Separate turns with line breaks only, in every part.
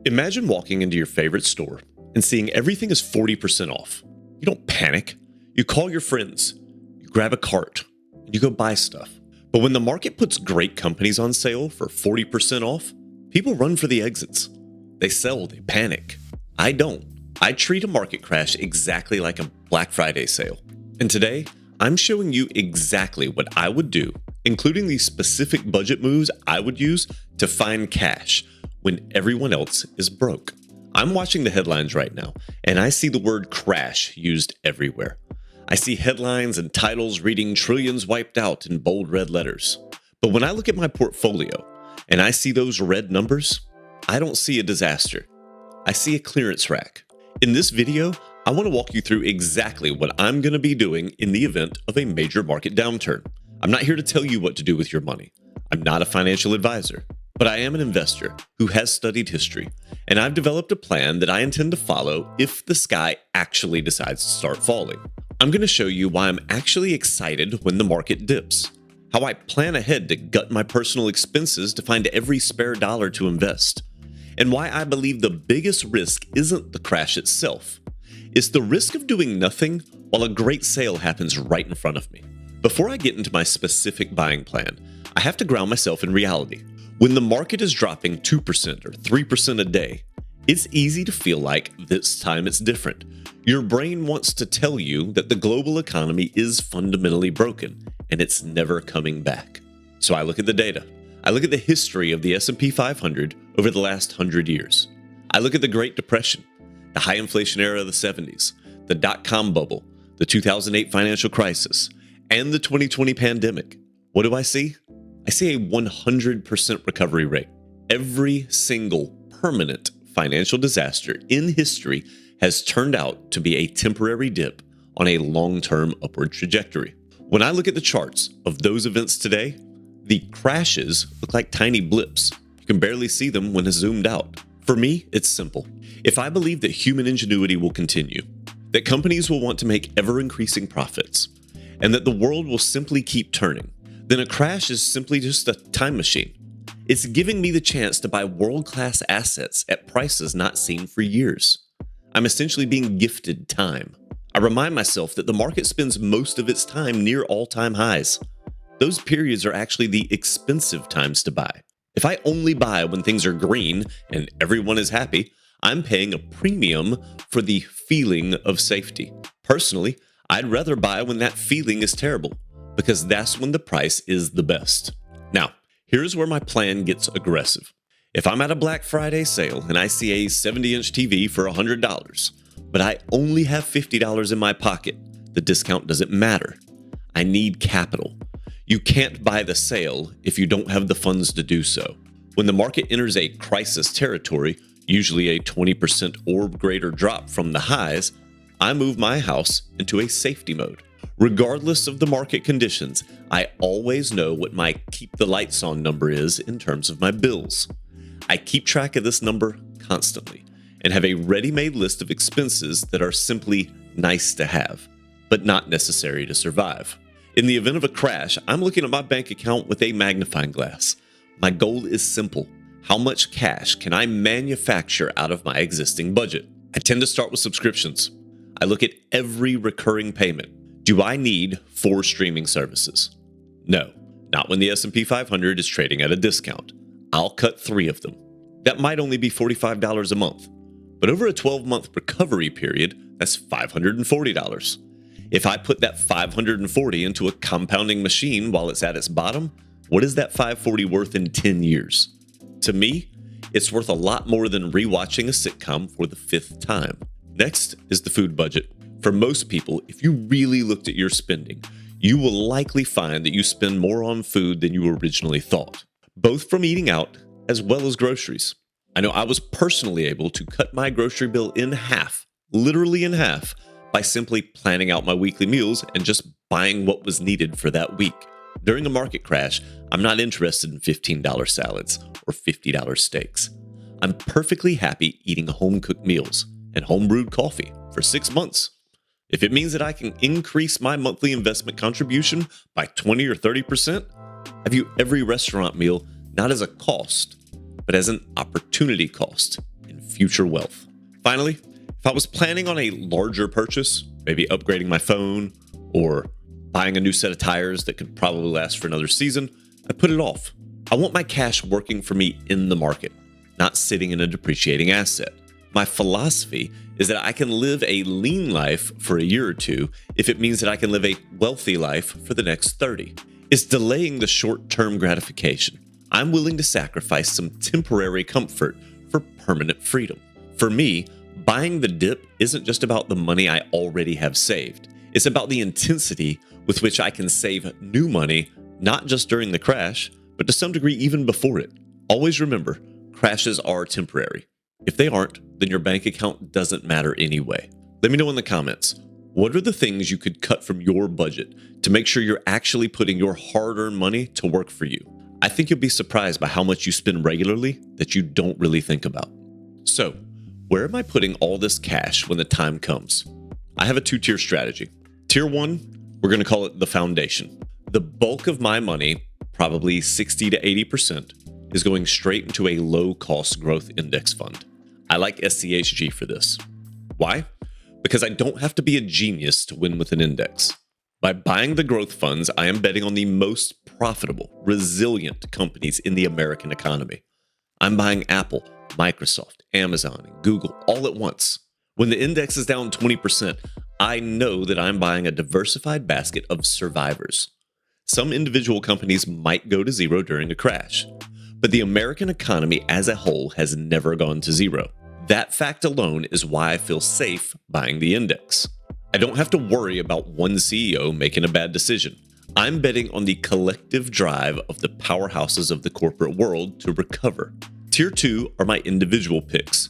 Imagine walking into your favorite store and seeing everything is 40% off. You don't panic. You call your friends. You grab a cart and you go buy stuff. But when the market puts great companies on sale for 40% off, people run for the exits. They sell, they panic. I don't. I treat a market crash exactly like a Black Friday sale. And today, I'm showing you exactly what I would do, including the specific budget moves I would use to find cash when everyone else is broke. I'm watching the headlines right now, and I see the word crash used everywhere. I see headlines and titles reading trillions wiped out in bold red letters. But when I look at my portfolio and I see those red numbers, I don't see a disaster. I see a clearance rack. In this video, I want to walk you through exactly what I'm going to be doing in the event of a major market downturn. I'm not here to tell you what to do with your money. I'm not a financial advisor, but I am an investor who has studied history, and I've developed a plan that I intend to follow if the sky actually decides to start falling. I'm going to show you why I'm actually excited when the market dips, how I plan ahead to gut my personal expenses to find every spare dollar to invest, and why I believe the biggest risk isn't the crash itself. It's the risk of doing nothing while a great sale happens right in front of me. Before I get into my specific buying plan, I have to ground myself in reality. When the market is dropping 2% or 3% a day, it's easy to feel like this time it's different. Your brain wants to tell you that the global economy is fundamentally broken and it's never coming back. So I look at the data. I look at the history of the S&P 500 over the last 100 years. I look at the Great Depression, the high inflation era of the 70s, the dot-com bubble, the 2008 financial crisis, and the 2020 pandemic. What do I see? I see a 100% recovery rate. Every single permanent financial disaster in history has turned out to be a temporary dip on a long-term upward trajectory. When I look at the charts of those events today, the crashes look like tiny blips. You can barely see them when it's zoomed out. For me, it's simple. If I believe that human ingenuity will continue, that companies will want to make ever-increasing profits, and that the world will simply keep turning, then a crash is simply just a time machine. It's giving me the chance to buy world-class assets at prices not seen for years. I'm essentially being gifted time. I remind myself that the market spends most of its time near all-time highs. Those periods are actually the expensive times to buy. If I only buy when things are green and everyone is happy, I'm paying a premium for the feeling of safety. Personally, I'd rather buy when that feeling is terrible, because that's when the price is the best. Now, here's where my plan gets aggressive. If I'm at a Black Friday sale and I see a 70-inch TV for $100, but I only have $50 in my pocket, the discount doesn't matter. I need capital. You can't buy the sale if you don't have the funds to do so. When the market enters a crisis territory, usually a 20% or greater drop from the highs, I move my house into a safety mode. Regardless of the market conditions, I always know what my keep the lights on number is in terms of my bills. I keep track of this number constantly and have a ready-made list of expenses that are simply nice to have, but not necessary to survive. In the event of a crash, I'm looking at my bank account with a magnifying glass. My goal is simple. How much cash can I manufacture out of my existing budget? I tend to start with subscriptions. I look at every recurring payment. Do I need 4 streaming services? No, not when the S&P 500 is trading at a discount. I'll cut 3 of them. That might only be $45 a month, but over a 12-month recovery period, that's $540. If I put that $540 into a compounding machine while it's at its bottom, what is that $540 worth in 10 years? To me, it's worth a lot more than rewatching a sitcom for the 5th time. Next is the food budget. For most people, if you really looked at your spending, you will likely find that you spend more on food than you originally thought, both from eating out as well as groceries. I know I was personally able to cut my grocery bill in half, literally in half, by simply planning out my weekly meals and just buying what was needed for that week. During a market crash, I'm not interested in $15 salads or $50 steaks. I'm perfectly happy eating home-cooked meals and home-brewed coffee for 6 months. If it means that I can increase my monthly investment contribution by 20 or 30%, I view every restaurant meal not as a cost, but as an opportunity cost in future wealth. Finally, if I was planning on a larger purchase, maybe upgrading my phone or buying a new set of tires that could probably last for another season, I'd put it off. I want my cash working for me in the market, not sitting in a depreciating asset. My philosophy is that I can live a lean life for a year or two if it means that I can live a wealthy life for the next 30. It's delaying the short-term gratification. I'm willing to sacrifice some temporary comfort for permanent freedom. For me, buying the dip isn't just about the money I already have saved. It's about the intensity with which I can save new money, not just during the crash, but to some degree even before it. Always remember, crashes are temporary. If they aren't, then your bank account doesn't matter anyway. Let me know in the comments, what are the things you could cut from your budget to make sure you're actually putting your hard-earned money to work for you? I think you'll be surprised by how much you spend regularly that you don't really think about. So, where am I putting all this cash when the time comes? I have a two-tier strategy. Tier 1, we're going to call it the foundation. The bulk of my money, probably 60 to 80%, is going straight into a low-cost growth index fund. I like SCHG for this. Why? Because I don't have to be a genius to win with an index. By buying the growth funds, I am betting on the most profitable, resilient companies in the American economy. I'm buying Apple, Microsoft, Amazon, and Google all at once. When the index is down 20%, I know that I'm buying a diversified basket of survivors. Some individual companies might go to zero during a crash, but the American economy as a whole has never gone to zero. That fact alone is why I feel safe buying the index. I don't have to worry about one CEO making a bad decision. I'm betting on the collective drive of the powerhouses of the corporate world to recover. Tier 2 are my individual picks.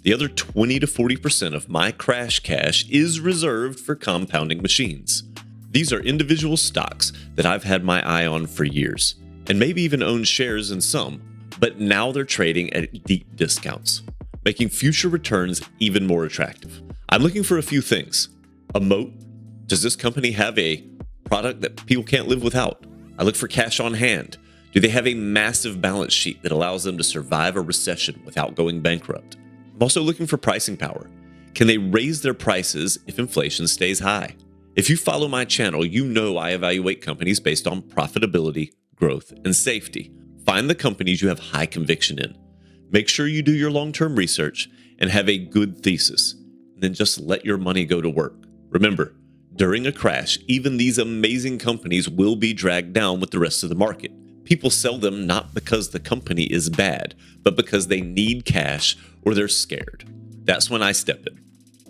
The other 20 to 40% of my crash cash is reserved for compounding machines. These are individual stocks that I've had my eye on for years, and maybe even owned shares in some, but now they're trading at deep discounts, making future returns even more attractive. I'm looking for a few things. A moat. Does this company have a product that people can't live without? I look for cash on hand. Do they have a massive balance sheet that allows them to survive a recession without going bankrupt? I'm also looking for pricing power. Can they raise their prices if inflation stays high? If you follow my channel, you know I evaluate companies based on profitability, growth, and safety. Find the companies you have high conviction in. Make sure you do your long-term research and have a good thesis. And then just let your money go to work. Remember, during a crash, even these amazing companies will be dragged down with the rest of the market. People sell them not because the company is bad, but because they need cash or they're scared. That's when I step in.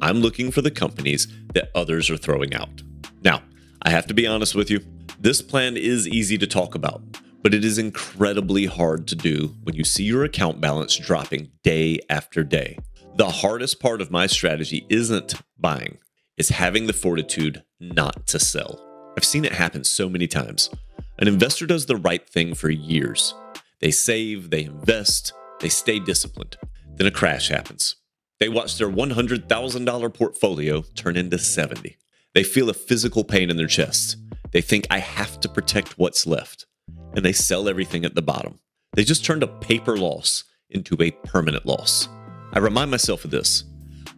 I'm looking for the companies that others are throwing out. Now, I have to be honest with you. This plan is easy to talk about, but it is incredibly hard to do when you see your account balance dropping day after day. The hardest part of my strategy isn't buying. It's having the fortitude not to sell. I've seen it happen so many times. An investor does the right thing for years. They save, they invest, they stay disciplined. Then a crash happens. They watch their $100,000 portfolio turn into 70. They feel a physical pain in their chest. They think, I have to protect what's left. And they sell everything at the bottom. They just turned a paper loss into a permanent loss. I remind myself of this.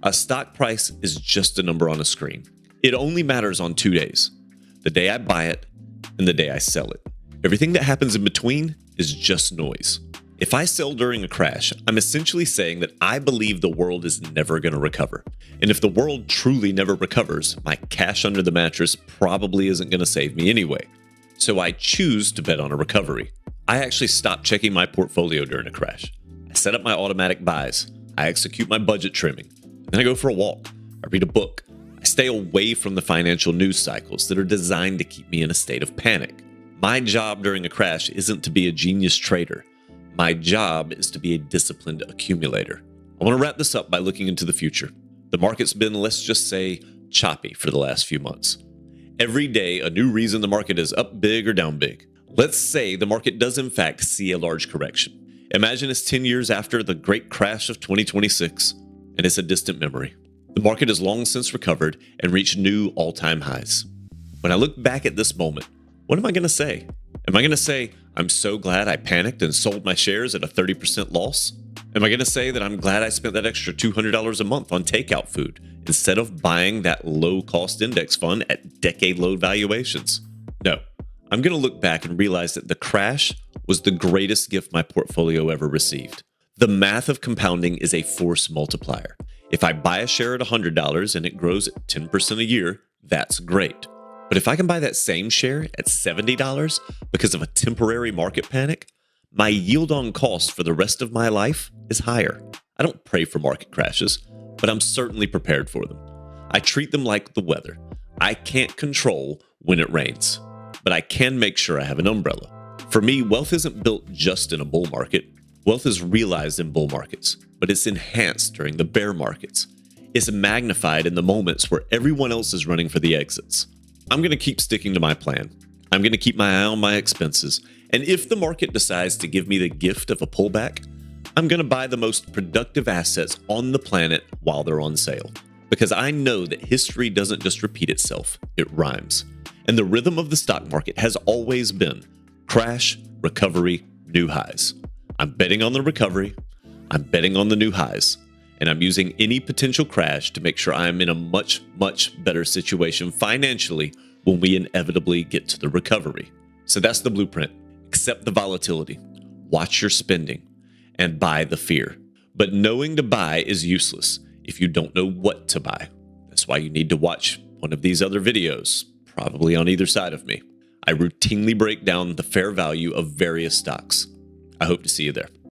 A stock price is just a number on a screen. It only matters on 2 days. The day I buy it and the day I sell it. Everything that happens in between is just noise. If I sell during a crash, I'm essentially saying that I believe the world is never going to recover. And if the world truly never recovers, my cash under the mattress probably isn't going to save me anyway. So I choose to bet on a recovery. I actually stop checking my portfolio during a crash. I set up my automatic buys. I execute my budget trimming. Then I go for a walk. I read a book. I stay away from the financial news cycles that are designed to keep me in a state of panic. My job during a crash isn't to be a genius trader. My job is to be a disciplined accumulator. I want to wrap this up by looking into the future. The market's been, let's just say, choppy for the last few months. Every day, a new reason the market is up big or down big. Let's say the market does in fact see a large correction. Imagine it's 10 years after the great crash of 2026, and it's a distant memory. The market has long since recovered and reached new all-time highs. When I look back at this moment, what am I going to say? Am I going to say, I'm so glad I panicked and sold my shares at a 30% loss? Am I going to say that I'm glad I spent that extra $200 a month on takeout food instead of buying that low-cost index fund at decade-low valuations? No. I'm going to look back and realize that the crash was the greatest gift my portfolio ever received. The math of compounding is a force multiplier. If I buy a share at $100 and it grows at 10% a year, that's great. But if I can buy that same share at $70 because of a temporary market panic, my yield on cost for the rest of my life is higher. I don't pray for market crashes, but I'm certainly prepared for them. I treat them like the weather. I can't control when it rains, but I can make sure I have an umbrella. For me, wealth isn't built just in a bull market. Wealth is realized in bull markets, but it's enhanced during the bear markets. It's magnified in the moments where everyone else is running for the exits. I'm going to keep sticking to my plan. I'm going to keep my eye on my expenses. And if the market decides to give me the gift of a pullback, I'm going to buy the most productive assets on the planet while they're on sale. Because I know that history doesn't just repeat itself, it rhymes. And the rhythm of the stock market has always been crash, recovery, new highs. I'm betting on the recovery, I'm betting on the new highs, and I'm using any potential crash to make sure I'm in a much, much better situation financially when we inevitably get to the recovery. So that's the blueprint. Accept the volatility, watch your spending, and buy the fear. But knowing to buy is useless if you don't know what to buy. That's why you need to watch one of these other videos, probably on either side of me. I routinely break down the fair value of various stocks. I hope to see you there.